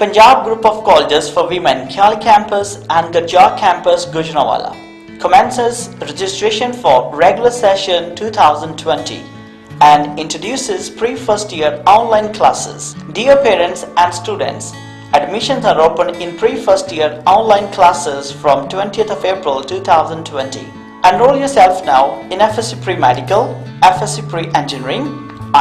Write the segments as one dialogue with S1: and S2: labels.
S1: Punjab Group of Colleges for Women, Kyali Campus and Gajjar Campus, Gujranwala, commences registration for regular session 2020 and introduces pre-first year online classes. Dear parents and students, admissions are open in pre-first year online classes from 20th of April 2020. Enroll yourself now in FSC Pre-Medical, FSC Pre-Engineering,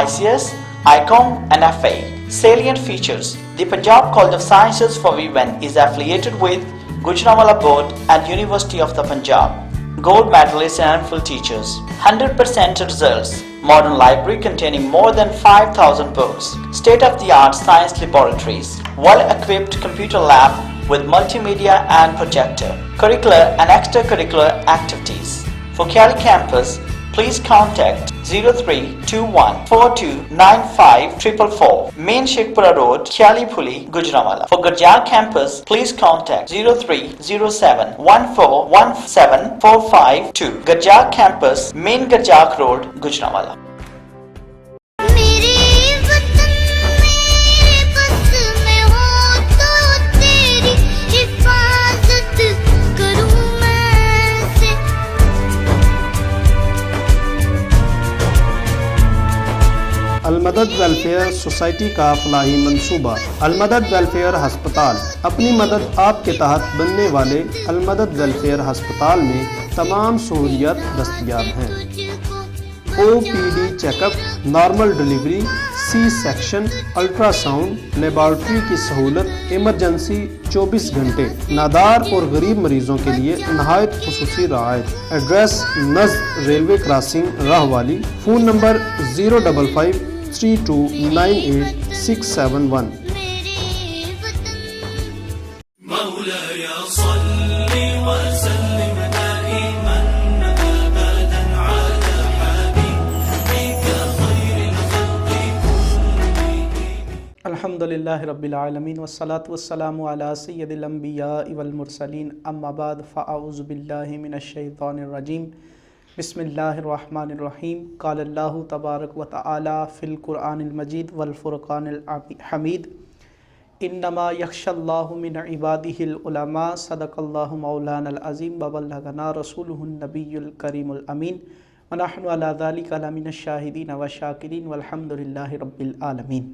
S1: ICS, ICOM and FA. Salient features: the Punjab College of Sciences for Women is affiliated with Gujranwala Board and University of the Punjab. Gold medalists and full teachers. 100% results. Modern library containing more than 5,000 books. State-of-the-art science laboratories. Well-equipped computer lab with multimedia and projector. Curricular and extracurricular activities. For Kyali Campus, please contact 0321 4295 444, Main Sheikhpura Road, Kyali Phuli, Gujranwala. For Gajjar Campus, please contact 0307 1417 452, Gajjar Campus, Main Gajjar Road, Gujranwala.
S2: المدد welfare society کا فلاحی منصوبہ المدد welfare ہسپتال اپنی مدد آپ کے تحت بننے والے المدد ویلفیئر ہسپتال میں تمام سہولیات دستیاب ہیں۔ O P D check up, normal delivery, C section, ultrasound, laboratory کی سہولت، ایمرجنسی 24 گھنٹے، نادار اور غریب مریضوں کے لیے نہایت خصوصی رعایت۔ ایڈریس: نزد ریلوے کراسنگ، راہ والی۔ Phone number 055 3298 671۔
S3: الحمدللہ رب العالمین والصلاة والسلام علی سید الانبیاء والمرسلین، اما بعد فاعوذ باللہ من الشیطان الرجیم، بسم اللہ الرحمن الرحیم۔ قال اللہ تبارک و تعالی فی القرآن المجید والفرقان الحمید، انما یخشی اللہ من عبادہ العلماء، صدق اللہ مولانا العظیم، وبلغنا رسولہ النبی الکریم الامین، ونحن علی ذلک لمن الشاہدین والشاکرین والحمدللہ رب العالمین۔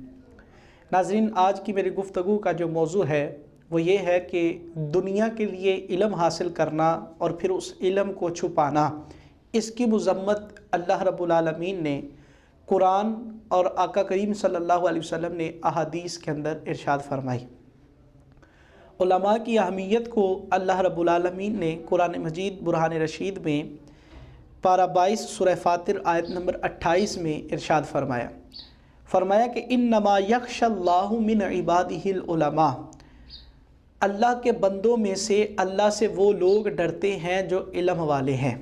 S3: ناظرین، آج کی میری گفتگو کا جو موضوع ہے وہ یہ ہے کہ دنیا کے لیے علم حاصل کرنا اور پھر اس علم کو چھپانا، اس کی مذمت اللہ رب العالمین نے قرآن اور آقا کریم صلی اللہ علیہ وسلم نے احادیث کے اندر ارشاد فرمائی۔ علماء کی اہمیت کو اللہ رب العالمین نے قرآن مجید برہان رشید میں پارہ 22 سورہ فاطر آیت نمبر 28 میں ارشاد فرمایا کہ انما یخشی اللہ من عبادہ العلماء، اللہ کے بندوں میں سے اللہ سے وہ لوگ ڈرتے ہیں جو علم والے ہیں۔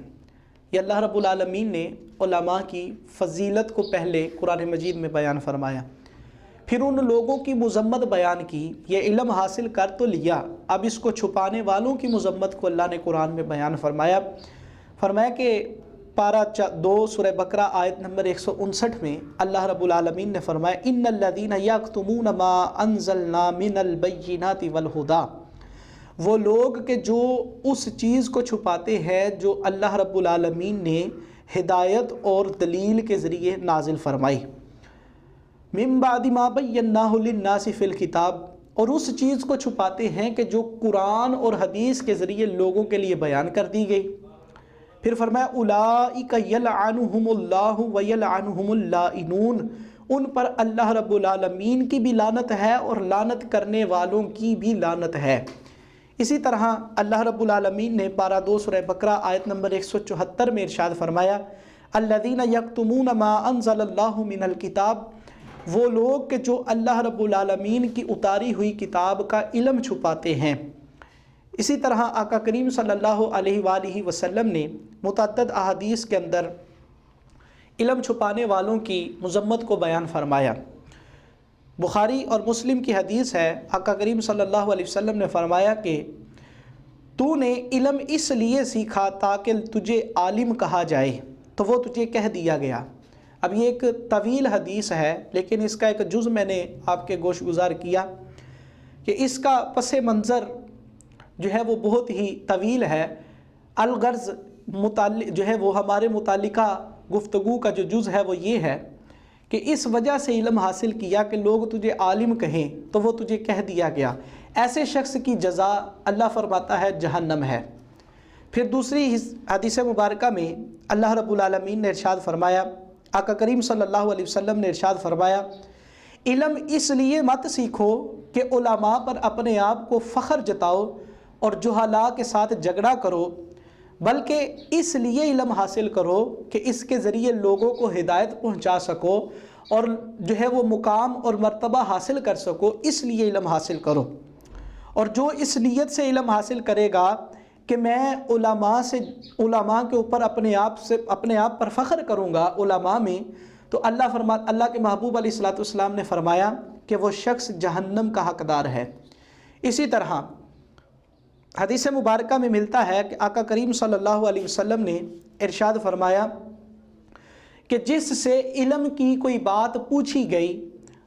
S3: یہ اللہ رب العالمین نے علماء کی فضیلت کو پہلے قرآن مجید میں بیان فرمایا، پھر ان لوگوں کی مذمت بیان کی۔ یہ علم حاصل کر تو لیا، اب اس کو چھپانے والوں کی مذمت کو اللہ نے قرآن میں بیان فرمایا کہ پارہ 2 سورہ بقرہ آیت نمبر 159 میں اللہ رب العالمین نے فرمایا ان الذین یکتمون ما انزلنا من البینات والہدی، وہ لوگ کہ جو اس چیز کو چھپاتے ہیں جو اللہ رب العالمین نے ہدایت اور دلیل کے ذریعے نازل فرمائی، من بعد ما بیناہ للناس فی الکتاب، اور اس چیز کو چھپاتے ہیں کہ جو قرآن اور حدیث کے ذریعے لوگوں کے لیے بیان کر دی گئی۔ پھر فرمایا اولئک یلعنہم اللہ ویلعنہم اللائنون، ان پر اللہ رب العالمین کی بھی لعنت ہے اور لعنت کرنے والوں کی بھی لعنت ہے۔ اسی طرح اللہ رب العالمین نے پارہ 2 سورہ بقرہ آیت نمبر 174 میں ارشاد فرمایا الذین یکتمون ما انزل اللہ من الکتاب، وہ لوگ کہ جو اللہ رب العالمین کی اتاری ہوئی کتاب کا علم چھپاتے ہیں۔ اسی طرح آقا کریم صلی اللہ علیہ وآلہ وسلم نے متعدد احادیث کے اندر علم چھپانے والوں کی مذمت کو بیان فرمایا۔ بخاری اور مسلم کی حدیث ہے، آقا کریم صلی اللہ علیہ وسلم نے فرمایا کہ تو نے علم اس لیے سیکھا تاکہ تجھے عالم کہا جائے تو وہ تجھے کہہ دیا گیا۔ اب یہ ایک طویل حدیث ہے لیکن اس کا ایک جز میں نے آپ کے گوش گزار کیا کہ اس کا پس منظر جو ہے وہ بہت ہی طویل ہے۔ الغرض متعلق جو ہے وہ ہمارے متعلقہ گفتگو کا جو جز ہے وہ یہ ہے کہ اس وجہ سے علم حاصل کیا کہ لوگ تجھے عالم کہیں تو وہ تجھے کہہ دیا گیا، ایسے شخص کی جزا اللہ فرماتا ہے جہنم ہے۔ پھر دوسری حدیث مبارکہ میں اللہ رب العالمین نے ارشاد فرمایا، آقا کریم صلی اللہ علیہ وسلم نے ارشاد فرمایا، علم اس لیے مت سیکھو کہ علماء پر اپنے آپ کو فخر جتاؤ اور جہلاء کے ساتھ جھگڑا کرو، بلکہ اس لیے علم حاصل کرو کہ اس کے ذریعے لوگوں کو ہدایت پہنچا سکو اور جو ہے وہ مقام اور مرتبہ حاصل کر سکو، اس لیے علم حاصل کرو۔ اور جو اس نیت سے علم حاصل کرے گا کہ میں علماء کے اوپر اپنے آپ پر فخر کروں گا علماء میں، تو اللہ کے محبوب علیہ الصلوۃ والسلام نے فرمایا کہ وہ شخص جہنم کا حقدار ہے۔ اسی طرح حدیث مبارکہ میں ملتا ہے کہ آقا کریم صلی اللہ علیہ وسلم نے ارشاد فرمایا کہ جس سے علم کی کوئی بات پوچھی گئی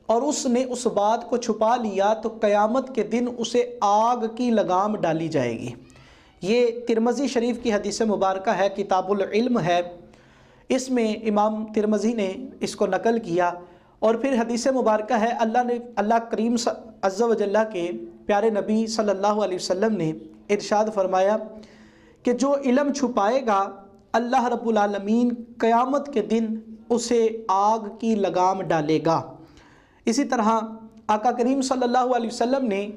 S3: اور اس نے اس بات کو چھپا لیا تو قیامت کے دن اسے آگ کی لگام ڈالی جائے گی۔ یہ ترمذی شریف کی حدیث مبارکہ ہے، کتاب العلم ہے، اس میں امام ترمذی نے اس کو نقل کیا۔ اور پھر حدیث مبارکہ ہے، اللہ کریم عز و جل کے پیارے نبی صلی اللہ علیہ وسلم نے ارشاد فرمایا کہ جو علم چھپائے گا اللہ رب العالمین قیامت کے دن اسے آگ کی لگام ڈالے گا۔ اسی طرح آقا کریم صلی اللہ علیہ وسلم نے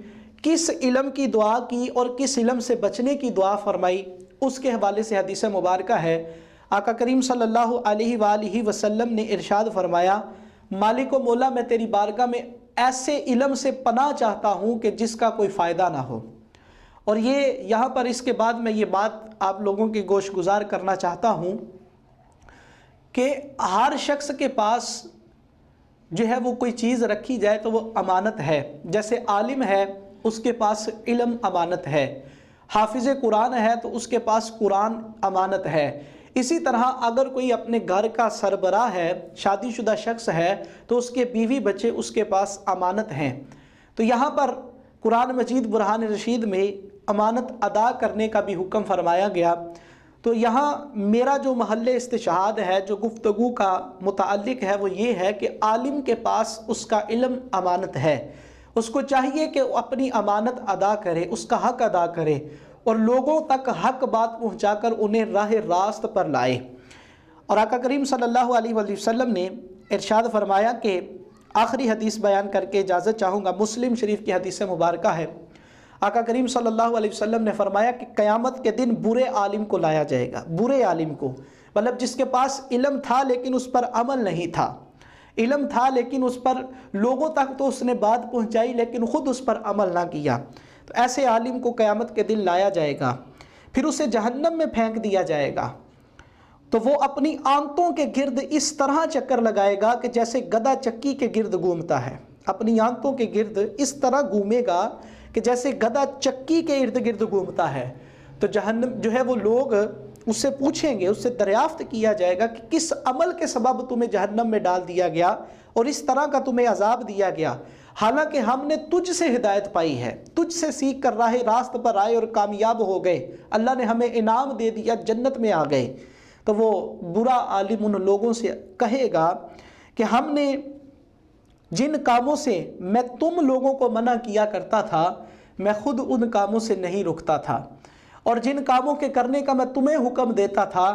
S3: کس علم کی دعا کی اور کس علم سے بچنے کی دعا فرمائی، اس کے حوالے سے حدیث مبارکہ ہے، آقا کریم صلی اللہ علیہ وآلہ وسلم نے ارشاد فرمایا، مالک و مولا میں تیری بارگاہ میں ایسے علم سے پناہ چاہتا ہوں کہ جس کا کوئی فائدہ نہ ہو۔ اور یہ یہاں پر اس کے بعد میں یہ بات آپ لوگوں کی گوش گزار کرنا چاہتا ہوں کہ ہر شخص کے پاس جو ہے وہ کوئی چیز رکھی جائے تو وہ امانت ہے۔ جیسے عالم ہے اس کے پاس علم امانت ہے، حافظ قرآن ہے تو اس کے پاس قرآن امانت ہے۔ اسی طرح اگر کوئی اپنے گھر کا سربراہ ہے، شادی شدہ شخص ہے، تو اس کے بیوی بچے اس کے پاس امانت ہیں۔ تو یہاں پر قرآن مجید برہان رشید میں امانت ادا کرنے کا بھی حکم فرمایا گیا۔ تو یہاں میرا جو محل استشہاد ہے، جو گفتگو کا متعلق ہے، وہ یہ ہے کہ عالم کے پاس اس کا علم امانت ہے، اس کو چاہیے کہ وہ اپنی امانت ادا کرے، اس کا حق ادا کرے اور لوگوں تک حق بات پہنچا کر انہیں راہ راست پر لائے۔ اور آقا کریم صلی اللہ علیہ وسلم نے ارشاد فرمایا کہ آخری حدیث بیان کر کے اجازت چاہوں گا، مسلم شریف کی حدیث مبارکہ ہے، آقا کریم صلی اللہ علیہ وسلم نے فرمایا کہ قیامت کے دن برے عالم کو لایا جائے گا، برے عالم کو، مطلب جس کے پاس علم تھا لیکن اس پر عمل نہیں تھا، علم تھا لیکن اس پر لوگوں تک تو اس نے بات پہنچائی لیکن خود اس پر عمل نہ کیا، تو ایسے عالم کو قیامت کے دن لایا جائے گا، پھر اسے جہنم میں پھینک دیا جائے گا، تو وہ اپنی آنتوں کے گرد اس طرح چکر لگائے گا کہ جیسے گدھا چکی کے گرد گھومتا ہے، اپنی آنتوں کے گرد اس طرح گھومے گا کہ جیسے گدھا چکی کے ارد گرد گھومتا ہے۔ تو جہنم جو ہے وہ لوگ اس سے پوچھیں گے، اس سے دریافت کیا جائے گا کہ کس عمل کے سبب تمہیں جہنم میں ڈال دیا گیا اور اس طرح کا تمہیں عذاب دیا گیا، حالانکہ ہم نے تجھ سے ہدایت پائی ہے، تجھ سے سیکھ کر راہ راست پر آئے اور کامیاب ہو گئے، اللہ نے ہمیں انعام دے دیا، جنت میں آ گئے۔ تو وہ برا عالم ان لوگوں سے کہے گا کہ ہم نے جن کاموں سے میں تم لوگوں کو منع کیا کرتا تھا میں خود ان کاموں سے نہیں رکتا تھا، اور جن کاموں کے کرنے کا میں تمہیں حکم دیتا تھا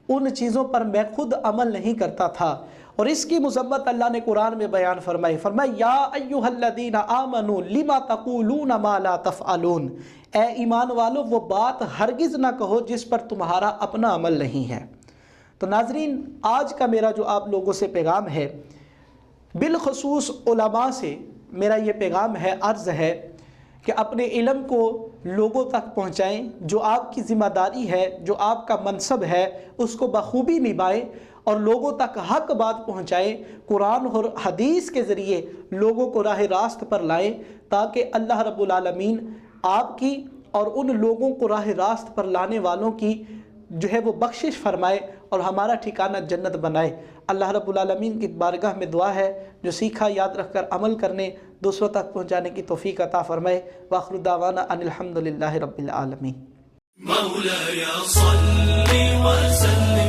S3: ان چیزوں پر میں خود عمل نہیں کرتا تھا۔ اور اس کی مذمت اللہ نے قرآن میں بیان فرمائی یا ایھا الذین آمنوا لما تقولون ما لا تفعلون، اے ایمان والو وہ بات ہرگز نہ کہو جس پر تمہارا اپنا عمل نہیں ہے۔ تو ناظرین، آج کا میرا جو آپ لوگوں سے پیغام ہے، بالخصوص علماء سے میرا یہ پیغام ہے، عرض ہے کہ اپنے علم کو لوگوں تک پہنچائیں، جو آپ کی ذمہ داری ہے، جو آپ کا منصب ہے، اس کو بخوبی نبھائیں اور لوگوں تک حق بات پہنچائیں، قرآن اور حدیث کے ذریعے لوگوں کو راہ راست پر لائیں، تاکہ اللہ رب العالمین آپ کی اور ان لوگوں کو راہ راست پر لانے والوں کی جو ہے وہ بخشش فرمائے اور ہمارا ٹھکانہ جنت بنائے۔ اللہ رب العالمین کی بارگاہ میں دعا ہے جو سیکھا یاد رکھ کر عمل کرنے دوسروں تک پہنچانے کی توفیق عطا فرمائے۔ وآخر دعوانا ان الحمد للہ رب العالمین۔
S4: مولاي صل وسلم